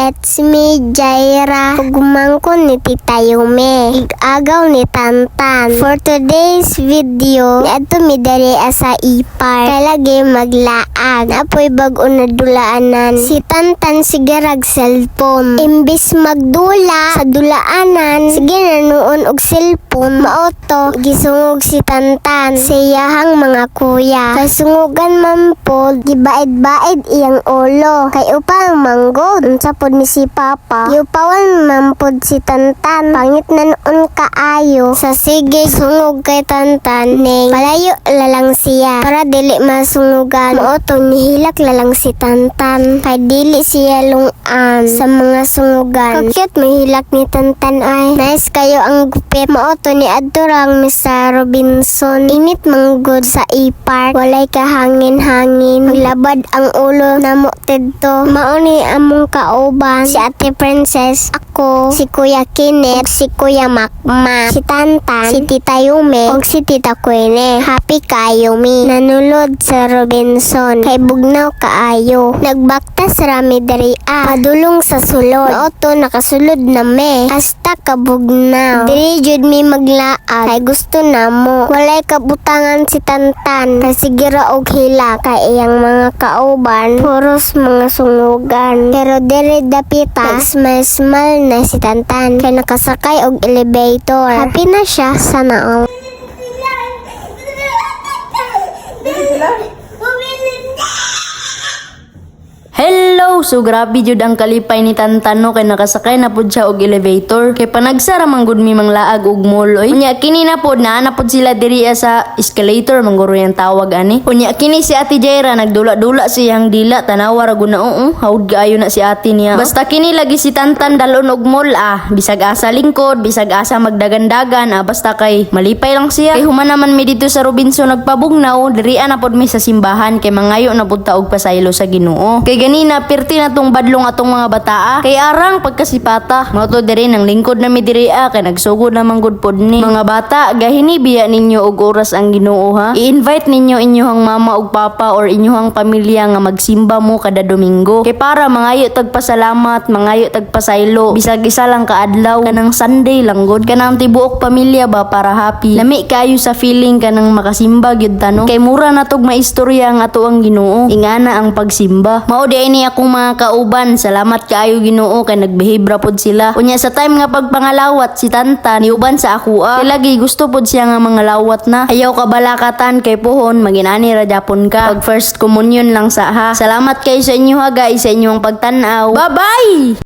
It's me, Jaira. Pagumangkon ni Tita Yume. Igagaw ni Tantan. For today's video, niadto mi diri sa ipar. Kalagi maglaag. Apoy bag-o na dulaanan. Si Tantan sigarag cellphone. Imbis magdula sa dulaanan, sige nanuon og cellphone. Maoto, gisungog si Tantan. Siyahang mga kuya. Kasungugan man po, gibaid-baid iyang ulo. Kay upang manggod. Unsa pod ni si Papa. Yupawan man pod si Tantan. Pangit na noon kaayo. Sa sige, sungog kay Tantan. Ning, palayo lalang siya. Para dili masungugan. Maoto, nihilak lalang si Tantan. Kay dili siya lungan sa mga sungugan. Kakyot mahilak ni Tantan ay. Nice kayo ang gupit. Maoto ni Adorang Mr. Robinson. Init manggod sa ipar. Walay kahangin-hangin. Maglabad ang ulo na mo tedto. Mauni among kauban. Si Ate Princess, ako, si Kuya Kenneth, si Kuya Makma, si Tantan, si Tita Yume, ug si Tita Quene. Happy kayo mi. Nanulod sa Robinson. Kay bugnaw kaayo. Nagbaktas rami diri padulong sa sulod. Maoto nakasulod na me. Hasta kabugnaw. Diri jud mi maglaag. Kay gusto na mo. Walay kabutangan si Tantan. Kay sigira og hila. Kay iyang mga kauban. Puros mga sungugan. Pero diri dapita. Nag-smile na si Tantan. Kay nakasakay og elevator. Happy na siya. Sana all. Hello! So grabe jud ang kalipay ni Tantan no kay nakasakay na pud siya og elevator. Kay panagsara man gud mi manglaag og mall oy. Unya kini na pud na pud sila diri sa escalator mangguro yang tawag ani. Unya kini si Ate Jaira nagdula-dula siyang dila tanawa ra gud na hawd gaayo na si ate niya. Basta kini lagi si Tantan dalon og mall bisag asa lingkod, bisag asa magdagan-dagan basta kay malipay lang siya. Kay human naman mi dito sa Robinson nagpabugnaw, diri na pud mi sa simbahan kay mangayo na pud ta og pasaylo sa Ginoo. Kay ganina perti na tong badlong atong mga bataa kay arang pagkasipata mao to diri nang lingkod na mi diri kay nagsugod na manggod pod ni mga bata gahini biya ninyo og oras ang Ginoo ha. I-invite ninyo inyong mama ug papa or inyong pamilya nga magsimba mo kada Domingo kay para mangayo tagpasalamat, mangayo tagpasaylo bisag isa lang ka adlaw kanang Sunday lang gud kanang tibuok pamilya ba para happy lami kayo sa feeling kanang makasimba gyud tano kay mura na tog maistorya ang ato ang Ginoo ingana ang pagsimba mao di ini akong mga kauban. Salamat kaayo Ginoo kay nagbehibra pod sila. Unya sa time nga pagpangalawat si Tantan niuban sa ako kay lagi gusto pod siya nga mangalawat na. Ayaw ka balakatan kay puhon maginani ra japon ka. Pag first communion lang sa ha. Salamat kay sa inyo ha guys sa inyong pagtan-aw. Bye-bye.